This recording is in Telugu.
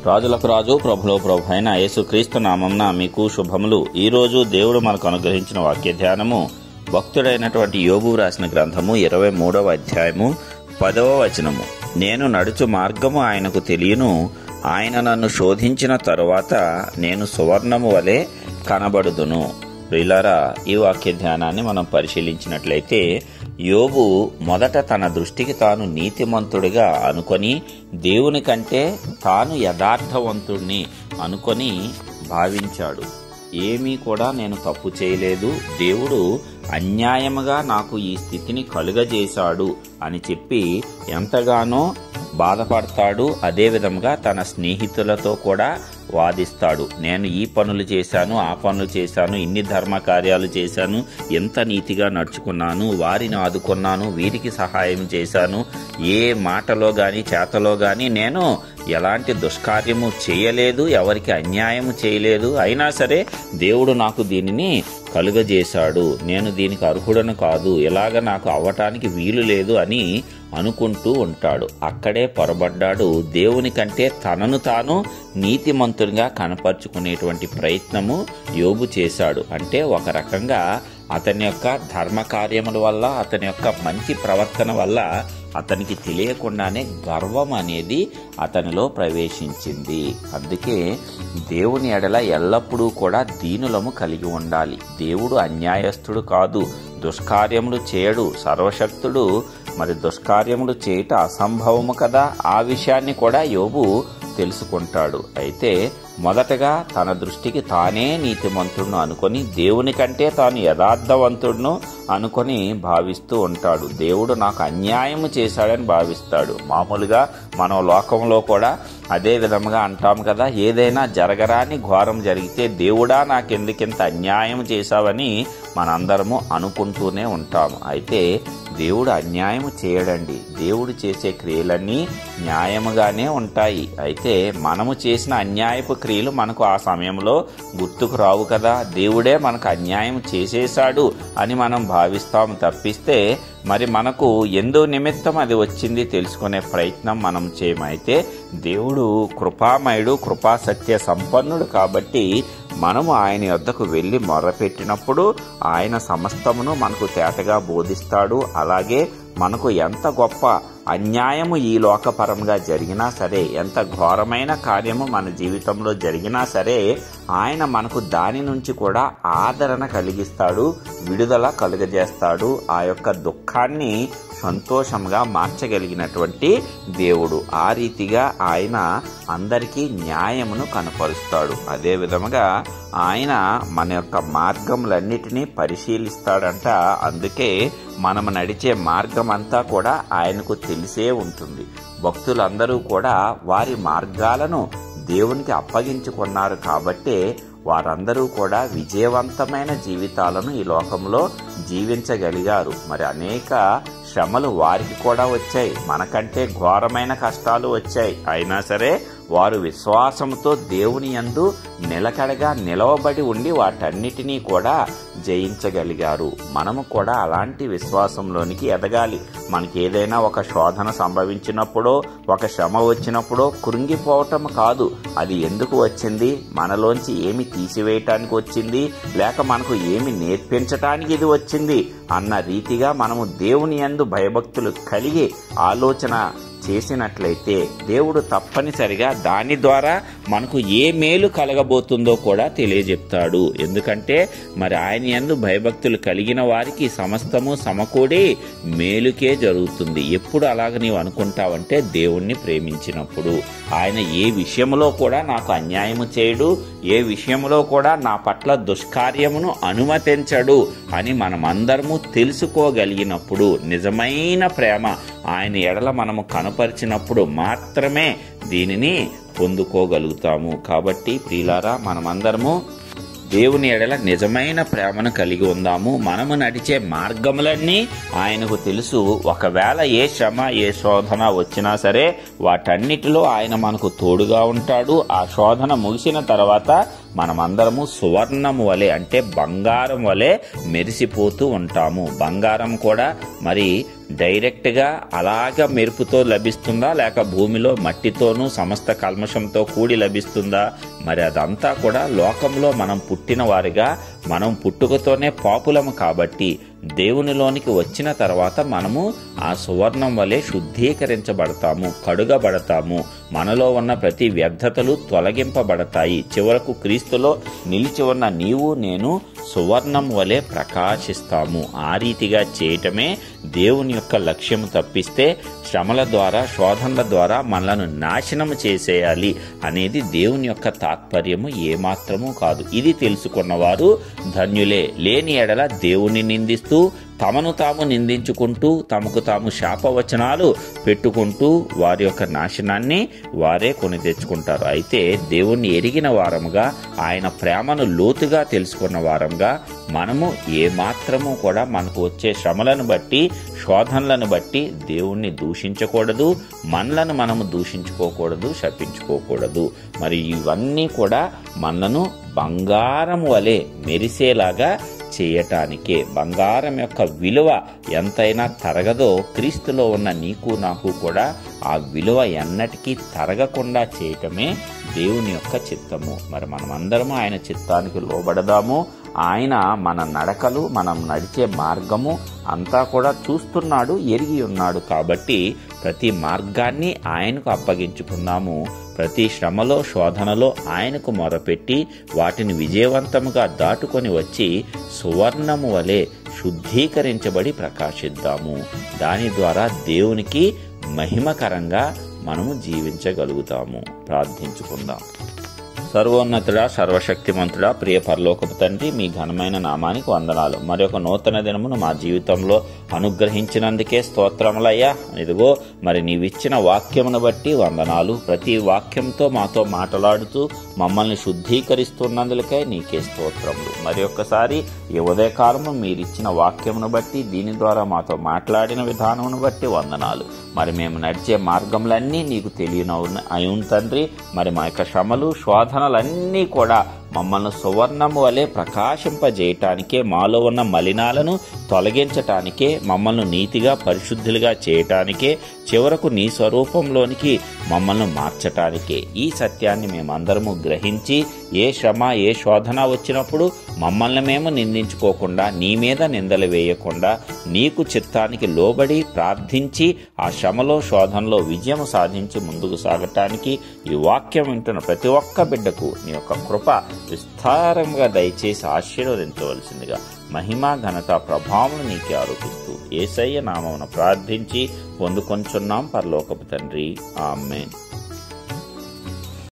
రాజులకు రాజు ప్రభులో ప్రభు అయిన యేసుక్రీస్తు నామమున మీకు శుభములు. ఈరోజు దేవుడు మనకు అనుగ్రహించిన వాక్య ధ్యానము భక్తుడైనటువంటి యోబు రాసిన గ్రంథము 23వ అధ్యాయము 10వ వచనము. నేను నడుచు మార్గము ఆయనకు తెలియను, ఆయన నన్ను శోధించిన తరువాత నేను సువర్ణము వలె కనబడుదును. ప్రియులారా, ఈ వాక్య ధ్యానాన్ని మనం పరిశీలించినట్లయితే యోబు మొదట తన దృష్టికి తాను నీతిమంతుడిగా అనుకొని దేవుని కంటే తాను యథార్థవంతుడిని అనుకొని భావించాడు. ఏమీ కూడా నేను తప్పు చేయలేదు, దేవుడు అన్యాయముగా నాకు ఈ స్థితిని కలుగజేశాడు అని చెప్పి ఎంతగానో బాధపడతాడు. అదేవిధంగా తన స్నేహితులతో కూడా వాదిస్తాడు. నేను ఈ పనులు చేశాను, ఆ పనులు చేశాను, ఇన్ని ధర్మ కార్యాలు చేశాను, ఎంత నీతిగా నడుచుకున్నాను, వారిని ఆదుకున్నాను, వీరికి సహాయం చేశాను, ఏ మాటలో గాని చేతలో గాని నేను ఎలాంటి దుష్కార్యము చేయలేదు, ఎవరికి అన్యాయము చేయలేదు, అయినా సరే దేవుడు నాకు దీనిని కలుగజేశాడు, నేను దీనికి అర్హుడను కాదు, ఇలాగ నాకు అవ్వటానికి వీలు లేదు అని అనుకుంటూ ఉంటాడు. అక్కడే పొరబడ్డాడు. దేవుని కంటే తనను తాను నీతిమంతునిగా కనపరుచుకునేటువంటి ప్రయత్నము యోబు చేశాడు. అంటే ఒక రకంగా అతని యొక్క ధర్మ కార్యముల వల్ల, అతని యొక్క మంచి ప్రవర్తన వల్ల అతనికి తెలియకుండానే గర్వం అనేది అతనిలో ప్రవేశించింది. అందుకే దేవుని ఎడల ఎల్లప్పుడూ కూడా దీనులము కలిగి ఉండాలి. దేవుడు అన్యాయస్తుడు కాదు, దుష్కార్యములు చేయడు, సర్వశక్తుడు. మరి దుష్కార్యములు చేయట అసంభవము కదా. ఆ విషయాన్ని కూడా యోబు తెలుసుకుంటాడు. అయితే మొదటగా తన దృష్టికి తానే నీతిమంతుడును అనుకొని దేవుని కంటే తాను యథార్థవంతుడును అనుకొని భావిస్తూ ఉంటాడు. దేవుడు నాకు అన్యాయము చేశాడని భావిస్తాడు. మామూలుగా మనం లోకంలో కూడా అదే విధంగా అంటాం కదా, ఏదైనా జరగరాని ఘోరం జరిగితే దేవుడా నాకెందుకింత అన్యాయం చేశావని మనందరము అనుకుంటూనే ఉంటాము. అయితే దేవుడు అన్యాయము చేయడండి. దేవుడు చేసే క్రియలన్నీ న్యాయముగానే ఉంటాయి. అయితే మనము చేసిన అన్యాయపు క్రియలు మనకు ఆ సమయంలో గుర్తుకు రావు కదా. దేవుడే మనకు అన్యాయం చేసేశాడు అని మనం భావిస్తాము తప్పిస్తే మరి మనకు ఎందు నిమిత్తం అది వచ్చింది తెలుసుకునే ప్రయత్నం మనం చేయమైతే దేవుడు కృపామయుడు, కృపా సత్య సంపన్నుడు కాబట్టి మనము ఆయన యొద్దకు వెళ్లి మొర్రపెట్టినప్పుడు ఆయన సమస్తమును మనకు తేటగా బోధిస్తాడు. అలాగే మనకు ఎంత గొప్ప అన్యాయము ఈ లోకపరంగా జరిగినా సరే, ఎంత ఘోరమైన కార్యము మన జీవితంలో జరిగినా సరే, ఆయన మనకు దాని నుంచి కూడా ఆదరణ కలిగిస్తాడు, విడుదల కలుగజేస్తాడు. ఆ యొక్క దుఃఖాన్ని సంతోషంగా మార్చగలిగినటువంటి దేవుడు. ఆ రీతిగా ఆయన అందరికీ న్యాయమును కనపరుస్తాడు. అదే విధముగా ఆయన మన యొక్క మార్గములన్నిటినీ పరిశీలిస్తాడంట. అందుకే మనము నడిచే మార్గం అంతా కూడా ఆయనకు తెలిసే ఉంటుంది. భక్తులందరూ కూడా వారి మార్గాలను దేవునికి అప్పగించుకున్నారు కాబట్టే వారందరూ కూడా విజయవంతమైన జీవితాలను ఈ లోకంలో జీవించగలిగారు. మరి అనేక శ్రమలు వారికి కూడా వచ్చాయి, మనకంటే ఘోరమైన కష్టాలు వచ్చాయి. అయినా సరే వారు విశ్వాసంతో దేవుని యందు నిలకడగా నిలవబడి ఉండి వాటన్నిటినీ కూడా జయించగలిగారు. మనము కూడా అలాంటి విశ్వాసంలోనికి ఎదగాలి. మనకి ఏదైనా ఒక శోధన సంభవించినప్పుడో, ఒక శ్రమ వచ్చినప్పుడో కృంగిపోవటం కాదు. అది ఎందుకు వచ్చింది, మనలోంచి ఏమి తీసివేయటానికి వచ్చింది, లేక మనకు ఏమి నేర్పించటానికి ఇది వచ్చింది అన్న రీతిగా మనము దేవుని యందు భయభక్తులు కలిగి ఆలోచన చేసినట్లయితే దేవుడు తప్పనిసరిగా దాని ద్వారా మనకు ఏ మేలు కలగబోతుందో కూడా తెలియజెప్తాడు. ఎందుకంటే మరి ఆయన యందు భయభక్తులు కలిగిన వారికి సమస్తము సమకూడి మేలుకే జరుగుతుంది. ఎప్పుడు అలాగ నీవు అనుకుంటావంటే దేవుణ్ణి ప్రేమించినప్పుడు. ఆయన ఏ విషయంలో కూడా నాకు అన్యాయము చేయడు, ఏ విషయంలో కూడా నా పట్ల దుష్కార్యమును అనుమతించడు అని మనమందరము తెలుసుకోగలిగినప్పుడు, నిజమైన ప్రేమ ఆయన ఎడల మనము కనపరిచినప్పుడు మాత్రమే దీనిని పొందుకోగలుగుతాము. కాబట్టి ప్రియులారా, మనమందరము దేవుని ఎడల నిజమైన ప్రేమను కలిగి ఉందాము. మనము నడిచే మార్గములన్నీ ఆయనకు తెలుసు. ఒకవేళ ఏ శ్రమ, ఏ శోధన వచ్చినా సరే వాటన్నిటిలో ఆయన మనకు తోడుగా ఉంటాడు. ఆ శోధన ముగిసిన తర్వాత మనమందరము సువర్ణము వలె అంటే బంగారం వలె మెరిసిపోతూ ఉంటాము. బంగారం కూడా మరి డైరెక్ట్ గా అలాగ మెరుపుతో లభిస్తుందా, లేక భూమిలో మట్టితోనూ సమస్త కల్మషంతో కూడి లభిస్తుందా? మరి అదంతా కూడా లోకంలో మనం పుట్టిన వారిగా, మనం పుట్టుకతోనే పాపులము కాబట్టి దేవునిలోనికి వచ్చిన తర్వాత మనము ఆ సువర్ణం వలె శుద్ధీకరించబడతాము, కడుగబడతాము. మనలో ఉన్న ప్రతి వ్యర్థతలు తొలగింపబడతాయి. చివరకు క్రీస్తులో నిలిచి ఉన్న నీవు నేను సువర్ణం వలె ప్రకాశిస్తాము. ఆ రీతిగా చేయటమే దేవుని యొక్క లక్ష్యము తప్పిస్తే శ్రమల ద్వారా, శోధనల ద్వారా మనలను నాశనం చేసేయాలి అనేది దేవుని యొక్క తాత్పర్యము ఏమాత్రము కాదు. ఇది తెలుసుకున్నవారు ధన్యులే. లేని ఎడల దేవుని నిందిస్తూ, తమను తాము నిందించుకుంటూ, తమకు తాము శాపవచనాలు పెట్టుకుంటూ వారి యొక్క నాశనాన్ని వారే కొని తెచ్చుకుంటారు. అయితే దేవుణ్ణి ఎరిగిన వారముగా, ఆయన ప్రేమను లోతుగా తెలుసుకున్న వారంగా మనము ఏమాత్రము కూడా మనకు వచ్చే శ్రమలను బట్టి, శోధనలను బట్టి దేవుణ్ణి దూషించకూడదు, మనలను మనము దూషించుకోకూడదు, శపించుకోకూడదు. మరి ఇవన్నీ కూడా మనను బంగారం వలె మెరిసేలాగా చేయటానికే. బంగారం యొక్క విలువ ఎంతైనా తరగదో, క్రీస్తులో ఉన్న నీకు నాకు కూడా ఆ విలువ ఎన్నటికీ తరగకుండా చేయటమే దేవుని యొక్క చిత్తము. మరి మనమందరము ఆయన చిత్తానికి లోబడదాము. ఆయన మన నడకలు, మనం నడిచే మార్గము అంతా కూడా చూస్తున్నాడు, ఎరిగి ఉన్నాడు. కాబట్టి ప్రతి మార్గాన్ని ఆయనకు అప్పగించుకుందాము. ప్రతి శ్రమలో, శోధనలో ఆయనకు మొరపెట్టి వాటిని విజయవంతముగా దాటుకొని వచ్చి సువర్ణము వలె శుద్ధీకరించబడి ప్రకాశిద్దాము. దాని ద్వారా దేవునికి మహిమకరంగా మనము జీవించగలుగుతాము. ప్రార్థించుకుందాం. సర్వోన్నతుడా, సర్వశక్తిమంతుడా, ప్రియ పరలోకపు తండ్రి, మీ ఘనమైన నామానికి వందనాలు. మరి ఒక నూతన దినమును మా జీవితంలో అనుగ్రహించినందుకే స్తోత్రములయ్యా. ఇదిగో మరి నీవిచ్చిన వాక్యమును బట్టి వందనాలు. ప్రతి వాక్యంతో మాతో మాట్లాడుతూ మమ్మల్ని శుద్ధీకరిస్తున్నందులకై నీకే స్తోత్రములు. మరి ఒక్కసారి ఈ ఉదయకాలము మీరిచ్చిన వాక్యమును బట్టి, దీని ద్వారా మాతో మాట్లాడిన విధానమును బట్టి వందనాలు. మరి మేము నడిచే మార్గములన్నీ నీకు తెలియనవు తండ్రి. మరి మా యొక్క శ్రమలు, శోధనలన్నీ కూడా మమ్మల్ని సువర్ణము వలె ప్రకాశింపజేయటానికే, మాలో ఉన్న మలినాలను తొలగించటానికే, మమ్మల్ని నీతిగా, పరిశుద్ధులుగా చేయటానికే, చివరకు నీ స్వరూపంలోనికి మమ్మల్ని మార్చటానికే. ఈ సత్యాన్ని మేమందరము గ్రహించి ఏ శ్రమ, ఏ శోధన వచ్చినప్పుడు మమ్మల్ని మేము నిందించుకోకుండా, నీ మీద నిందలు వేయకుండా, నీకు చిత్తానికి లోబడి ప్రార్థించి ఆ శ్రమలో, శోధనలో విజయం సాధించి ముందుకు సాగటానికి ఈ వాక్యం వింటున్న ప్రతి ఒక్క బిడ్డకు నీ యొక్క కృప విస్తారంగా దయచేసి ఆశీర్వదించవలసిందిగా మహిమ, ఘనత, ప్రభావం నీకే ఆరోపిస్తూ యేసయ్య నామమున ప్రార్థించి పొందుకొంచున్నాం పరలోకపు తండ్రి. ఆమేన్.